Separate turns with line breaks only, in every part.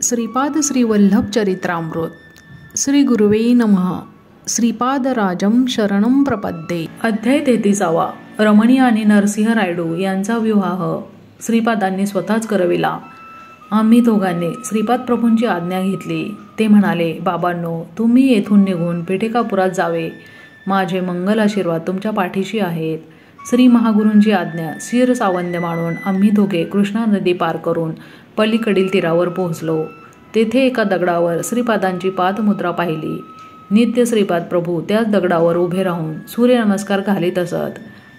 श्रीपाद श्री वल्लभ चरित्रामृत श्री गुरुवे नमः. श्रीपादराजं शरणं प्रपद्ये. अध्याय 33. रमणी आणि नरसिंह रायडू यांचा विवाह श्रीपादांनी स्वतःच करविला. आम्ही दोघांनी श्रीपाद प्रभूंची आज्ञा घेतली. ते म्हणाले, बाबांनो, तुम्ही येथून निघून पेठेकापुरात जावे. माझे मंगल आशीर्वाद तुमच्या पाठीशी आहेत. श्री महागुरूंची आज्ञा शिर सावंद्य मानून आम्ही दोघे कृष्णा नदी पार करून पलीकडील तीरावर पोहोचलो. तेथे एका दगडावर श्रीपादांची पादमुद्रा पाहिली. नित्य श्रीपाद प्रभू त्याच दगडावर उभे राहून सूर्यनमस्कार घालीत असत.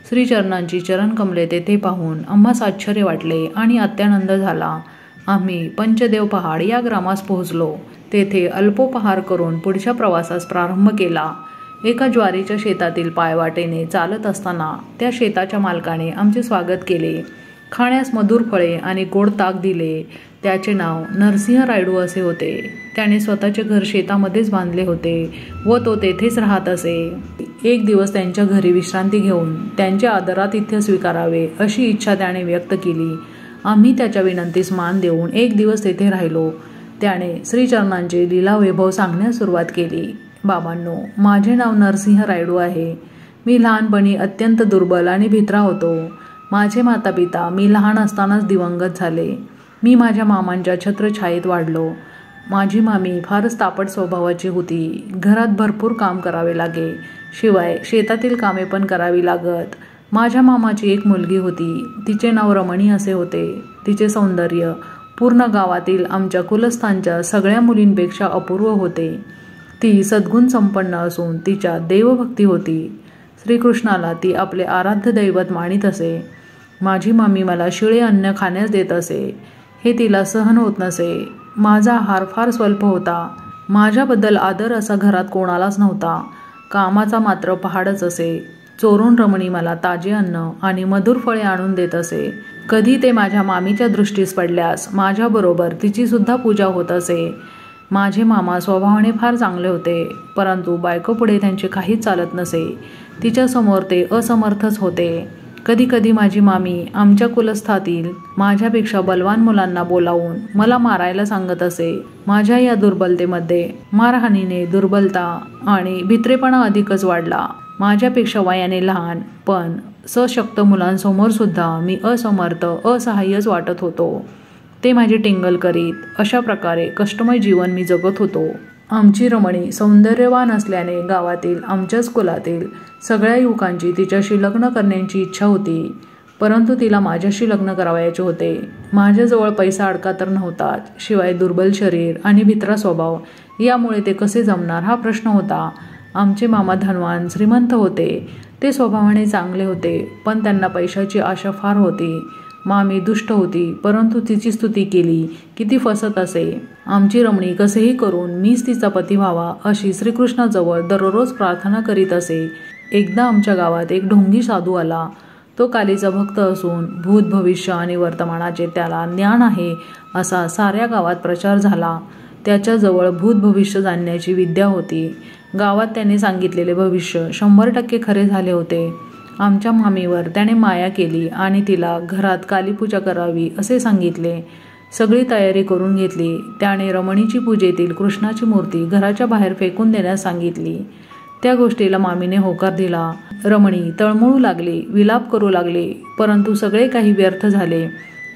श्रीचरणांची चरणकमले तेथे पाहून आम्हास आश्चर्य वाटले आणि अत्यानंद झाला. आम्ही पंचदेव पहाड या ग्रामास पोहोचलो. तेथे अल्पोपहार करून पुढच्या प्रवासास प्रारंभ केला. एका ज्वारीच्या शेतातील पायवाटेने चालत असताना त्या शेताच्या मालकाने आमचे स्वागत केले. खाण्यास मधुर फळे आणि गोड ताक दिले. त्याचे नाव नरसिंह रायडू असे होते. त्याने स्वतःचे घर शेतामध्येच बांधले होते व तो तेथेच राहत असे. एक दिवस त्यांच्या घरी विश्रांती घेऊन त्यांचे आदरातिथ्य स्वीकारावे अशी इच्छा त्याने व्यक्त केली. आम्ही त्याच्या विनंतीस मान देऊन एक दिवस तेथे राहिलो. त्याने श्रीचरणांचे लीलावैभव सांगण्यास सुरुवात केली. बाबांनो, माझे नाव नरसिंह रायडू आहे. मी लहानपणी अत्यंत दुर्बल आणि भित्रा होतो. माझे माता पिता मी लहान असतानाच दिवंगत झाले. मी माझ्या मामांच्या छत्रछायेत वाढलो. माझी मामी फारच तापट स्वभावाची होती. घरात भरपूर काम करावे लागे. शिवाय शेतातील कामे पण करावी लागत. माझ्या मामाची एक मुलगी होती. तिचे नाव रमणी असे होते. तिचे सौंदर्य पूर्ण गावातील आमच्या कुलस्थांच्या सगळ्या मुलींपेक्षा अपूर्व होते. ती सद्गुण संपन्न असून तिच्यात देवभक्ती होती. श्रीकृष्णाला ती आपले आराध्य दैवत मानित असे. माझी मामी मला शिळे अन्न खाण्यास देत असे. हे तिला सहन होत नसे. माझा आहार फार स्वल्प होता. माझ्याबद्दल आदर असा घरात कोणालाच नव्हता. कामाचा मात्र पहाडच असे. चोरून रमणी मला ताजे अन्न आणि मधुर फळे आणून देत असे. कधी ते माझ्या मामीच्या दृष्टीस पडल्यास माझ्याबरोबर तिची सुद्धा पूजा होत असे. माझे मामा स्वभावाने फार चांगले होते, परंतु बायकोपुढे त्यांचे काहीच चालत नसे. तिच्यासमोर ते असमर्थच होते. कधी कधी माझी मामी आमच्या कुलस्थातील माझ्यापेक्षा बलवान मुलांना बोलावून मला मारायला सांगत असे. माझ्या या दुर्बलतेमध्ये मारहाणीने दुर्बलता आणि भित्रेपणा अधिकच वाढला. माझ्यापेक्षा वयाने लहान पण सशक्त मुलांसमोर सुद्धा मी असमर्थ असहाय्यच वाटत होतो. ते माझी टिंगल करीत. अशा प्रकारे कष्टमय जीवन मी जगत होतो. आमची रमणी सौंदर्यवान असल्याने गावातील आमच्याच कुलातील सगळ्या युवकांची तिच्याशी लग्न करण्याची इच्छा होती, परंतु तिला माझ्याशी लग्न करावयाचे होते. माझ्याजवळ पैसा अडका तर नव्हताच. शिवाय दुर्बल शरीर आणि भित्रा स्वभाव यामुळे ते कसे जमणार हा प्रश्न होता. आमचे मामा धनवान श्रीमंत होते. ते स्वभावाने चांगले होते, पण त्यांना पैशाची आशा फार होती. मामी दुष्ट होती, परंतु तिची स्तुती केली की ती फसत असे. आमची रमणी कसेही करून मीच तिचा पती व्हावा अशी श्रीकृष्णाजवळ दररोज प्रार्थना करीत असे. एकदा आमच्या गावात एक ढोंगी साधू आला. तो कालीचा भक्त असून भूत भविष्य आणि वर्तमानाचे त्याला ज्ञान आहे असा साऱ्या गावात प्रचार झाला. त्याच्याजवळ भूत भविष्य जाणण्याची विद्या होती. गावात त्याने सांगितलेले भविष्य 100% खरे झाले होते. आमच्या मामीवर त्याने माया केली आणि तिला घरात कालीपूजा करावी असे सांगितले. सगळी तयारी करून घेतली. त्याने रमणीची पूजेतील कृष्णाची मूर्ती घराच्या बाहेर फेकून देण्यास सांगितली. त्या गोष्टीला मामीने होकार दिला. रमणी तळमळू लागली, विलाप करू लागली, परंतु सगळे काही व्यर्थ झाले.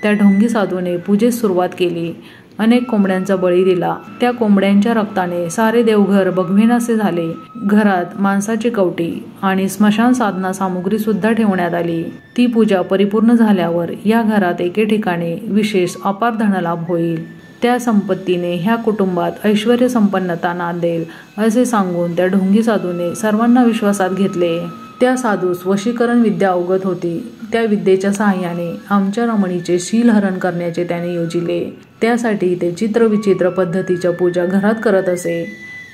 त्या ढोंगी साधूने पूजेस सुरुवात केली. अनेक कोंबड्यांचा बळी दिला. त्या कोंबड्यांच्या रक्ताने सारे देवघर बघवेनासे झाले. घरात मांसाची कवटी आणि स्मशान साधना सामुग्री सुद्धा ठेवण्यात आली. ती पूजा परिपूर्ण झाल्यावर या घरात एके ठिकाणी विशेष अपार धनलाभ होईल. त्या संपत्तीने ह्या कुटुंबात ऐश्वर्य संपन्नता नांदेल असे सांगून त्या ढोंगी साधूने सर्वांना विश्वासात घेतले. त्या साधूस वशीकरण विद्या अवगत होती. त्या विद्येच्या सहाय्याने आमच्या रमणीचे शीलहरण करण्याचे त्याने योजिले. त्यासाठी ते चित्रविचित्र पद्धतीच्या पूजा घरात करत असे.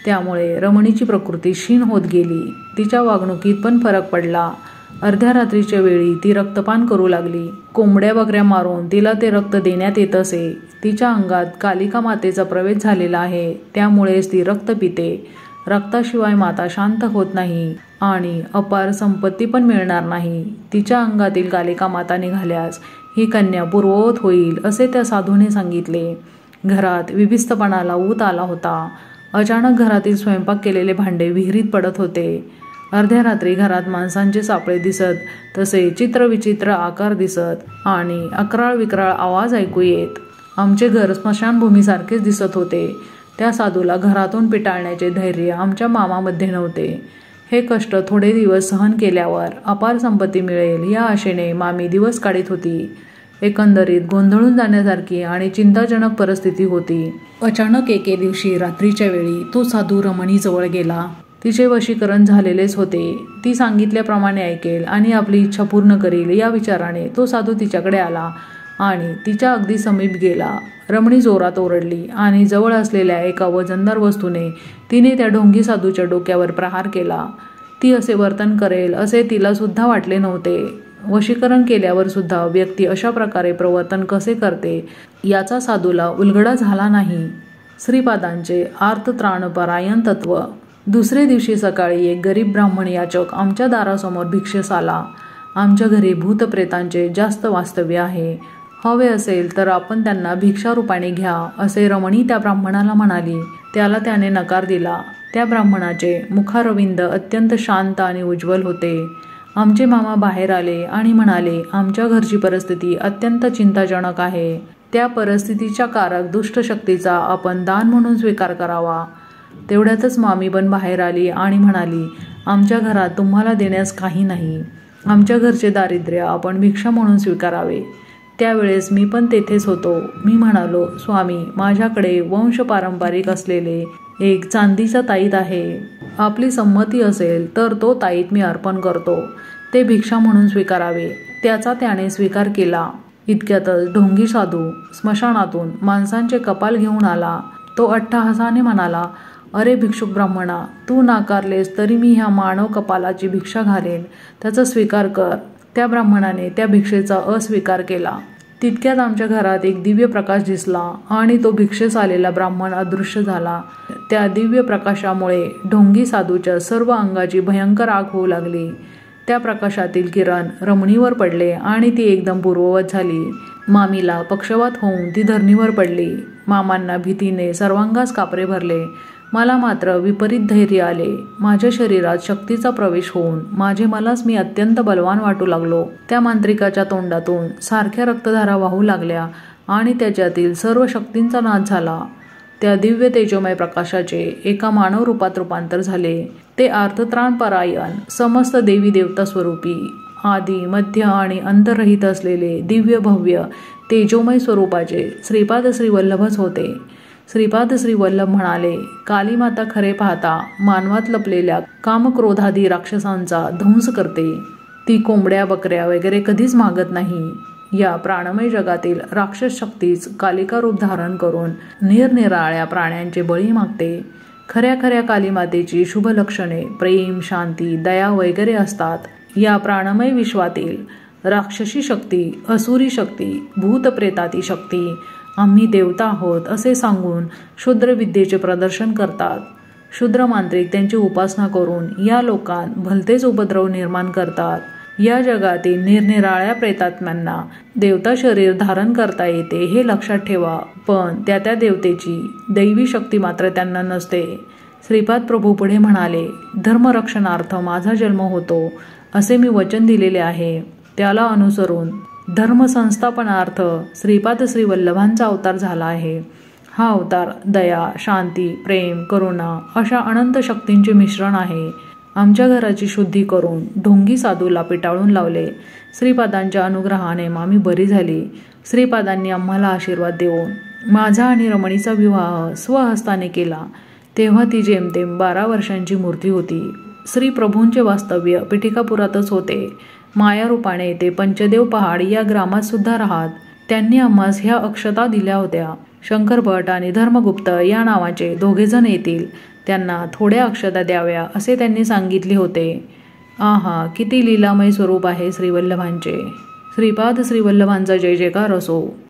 त्यामुळे रमणीची प्रकृती क्षीण होत गेली. तिच्या वागणुकीत पण फरक पडला. अर्ध्या रात्रीच्या वेळी ती रक्तपान करू लागली. कोंबड्या बकऱ्या मारून तिला ते रक्त देण्यात येत असे. तिच्या अंगात कालिका मातेचा प्रवेश झालेला आहे, त्यामुळेच ती रक्त पिते. रक्ताशिवाय माता शांत होत नाही आणि अपार संपत्ती पण मिळणार नाही. तिच्या अंगातील कालिका माता निघाल्यास ही कन्या पूर्ववत होईल असे त्या साधूने सांगितले. घरात विभिस्तपणाला ऊत आला होता. अचानक घरातील स्वयंपाक केलेले भांडे विहिरीत पडत होते. अर्ध्या रात्री घरात माणसांचे सापळे दिसत, तसे चित्रविचित्र आकार दिसत आणि अकराळ विक्राळ आवाज ऐकू येत. आमचे घर स्मशानभूमीसारखेच दिसत होते. त्या साधूला घरातून पिटाळण्याचे धैर्य आमच्या मामामध्ये नव्हते. हे कष्ट थोडे दिवस सहन केल्यावर अपार संपत्ती मिळेल या आशेने मामी दिवस काढीत होती. एकंदरीत गोंधळून जाण्यासारखी आणि चिंताजनक परिस्थिती होती. अचानक एके दिवशी रात्रीच्या वेळी तो साधू रमणीजवळ गेला. तिचे वशीकरण झालेलेच होते. ती सांगितल्याप्रमाणे ऐकेल आणि आपली इच्छा पूर्ण करील या विचाराने तो साधू तिच्याकडे आला आणि तिच्या अगदी समीप गेला. रमणी जोरात ओरडली आणि जवळ असलेल्या एका वजनदार वस्तूने तिने त्या ढोंगी साधूच्या डोक्यावर प्रहार केला. ती असे वर्तन करेल असे तिला सुद्धा वाटले नव्हते. वशीकरण केल्यावर सुद्धा व्यक्ती अशा प्रकारे प्रवर्तन कसे करते याचा साधूला उलगडा झाला नाही. श्रीपादांचे आर्तत्राणपरायण तत्व. दुसरे दिवशी सकाळी एक गरीब ब्राह्मण याचक आमच्या दारासमोर भिक्षेस आला. आमच्या घरी भूतप्रेतांचे जास्त वास्तव्य आहे. हवे असेल तर आपण त्यांना भिक्षारूपाने घ्या असे रमणी त्या ब्राह्मणाला म्हणाली. त्याला त्याने नकार दिला. त्या ब्राह्मणाचे मुखारविंद अत्यंत शांत आणि उज्ज्वल होते. आमचे मामा बाहेर आले आणि म्हणाले, आमच्या घरची परिस्थिती अत्यंत चिंताजनक आहे. त्या परिस्थितीच्या कारक दुष्ट शक्तीचा आपण दान म्हणून स्वीकार करावा. तेवढ्यातच मामी पण बाहेर आली आणि म्हणाली, आमच्या घरात तुम्हाला देण्यास काही नाही. आमच्या घरचे दारिद्र्य आपण भिक्षा म्हणून स्वीकारावे. त्यावेळेस मी पण तेथेच होतो. मी म्हणालो, स्वामी, माझ्याकडे वंशपारंपरिक असलेले एक चांदीचा ताईत आहे. आपली संमती असेल तर तो ताईत मी अर्पण करतो. ते भिक्षा म्हणून स्वीकारावे. त्याचा त्याने स्वीकार केला. इतक्यातच ढोंगी साधू स्मशानातून माणसांचे कपाल घेऊन आला. तो अट्टहासाने म्हणाला, अरे भिक्षुक ब्राह्मणा, तू नाकारलेस तरी मी ह्या मानव कपालाची भिक्षा घालेन. त्याचा स्वीकार कर. त्या ब्राह्मणाने त्या भिक्षेचा अस्वीकार केला. तितक्यात आमच्या घरात एक दिव्य प्रकाश दिसला आणि तो भिक्षेस आलेला ब्राह्मण अदृश्य झाला. त्या दिव्य प्रकाशामुळे ढोंगी साधूच्या सर्व अंगाची भयंकर आग होऊ लागली. त्या प्रकाशातील किरण रमणीवर पडले आणि ती एकदम पूर्ववत झाली. मामीला पक्षवात होऊन ती धरणीवर पडली. मामांना भीतीने सर्वांगास कापरे भरले. मला मात्र विपरीत धैर्य आले. माझ्या शरीरात शक्तीचा प्रवेश होऊन माझे मलाच मी अत्यंत बलवान वाटू लागलो. त्या मांत्रिकाच्या तोंडातून सारख्या रक्तधारा वाहू लागल्या आणि त्याच्यातील सर्व शक्तींचा नाश झाला. त्या दिव्य तेजोमय प्रकाशाचे एका मानव रूपात रूपांतर झाले. ते आर्तत्राणपरायण, समस्त देवी देवता स्वरूपी, आदी मध्य आणि अंतरहित असलेले दिव्य भव्य तेजोमय स्वरूपाचे श्रीपाद श्रीवल्लभच होते. श्रीपाद श्रीवल्लभ म्हणाले, कालीमाता खरे पाहता मानवात लपलेल्या कामक्रोधादी राक्षसांचा ध्वंस करते. ती कोंबड्या बकऱ्या वगैरे कधीच मागत नाही. या प्राणमय जगातील राक्षस शक्तीच कालिका रूप धारण करून निरनिराळ्या प्राण्यांचे बळी मागते. खऱ्या खऱ्या कालीमातेची शुभ लक्षणे प्रेम, शांती, दया वगैरे असतात. या प्राणमय विश्वातील राक्षसी शक्ती, असुरी शक्ती, भूतप्रेताती शक्ती आम्ही देवता आहोत असे सांगून शूद्र विद्येचे प्रदर्शन करतात. शूद्र मांत्रिक त्यांची उपासना करून या लोकांत भलतेच उपद्रव निर्माण करतात. या जगातील निरनिराळ्या प्रेतात्म्यांना देवता शरीर धारण करता येते हे लक्षात ठेवा, पण त्या त्या देवतेची दैवी शक्ती मात्र त्यांना नसते. श्रीपाद प्रभू पुढे म्हणाले, धर्मरक्षणार्थ माझा जन्म होतो असे मी वचन दिलेले आहे. त्याला अनुसरून धर्मसंस्थापनार्थ श्रीपाद श्रीवल्लभांचा अवतार झाला आहे. हा अवतार दया, शांती, प्रेम, करुणा अशा अनंत शक्तींचे मिश्रण आहे. आमच्या घराची शुद्धी करून ढोंगी साधूला पिटाळून लावले. श्रीपादांच्या अनुग्रहाने मामी बरी झाली. श्रीपादांनी आम्हाला आशीर्वाद देऊन माझा आणि रमणीचा विवाह स्वहस्ताने केला. तेव्हा ती जेमतेम 12 वर्षांची मूर्ती होती. श्री प्रभूंचे वास्तव्य पिठिकापुरातच होते. मायारूपाने ते पंचदेव पहाड या ग्रामात सुद्धा राहत. त्यांनी आम्हास ह्या अक्षता दिल्या होत्या. शंकर भट आणि धर्मगुप्त या नावाचे दोघेजण येतील. त्यांना थोड्या अक्षता द्याव्या असे त्यांनी सांगितले होते. आहा, किती लीलामय स्वरूप आहे श्रीवल्लभांचे. श्रीपाद श्रीवल्लभांचा जय जयकार असो.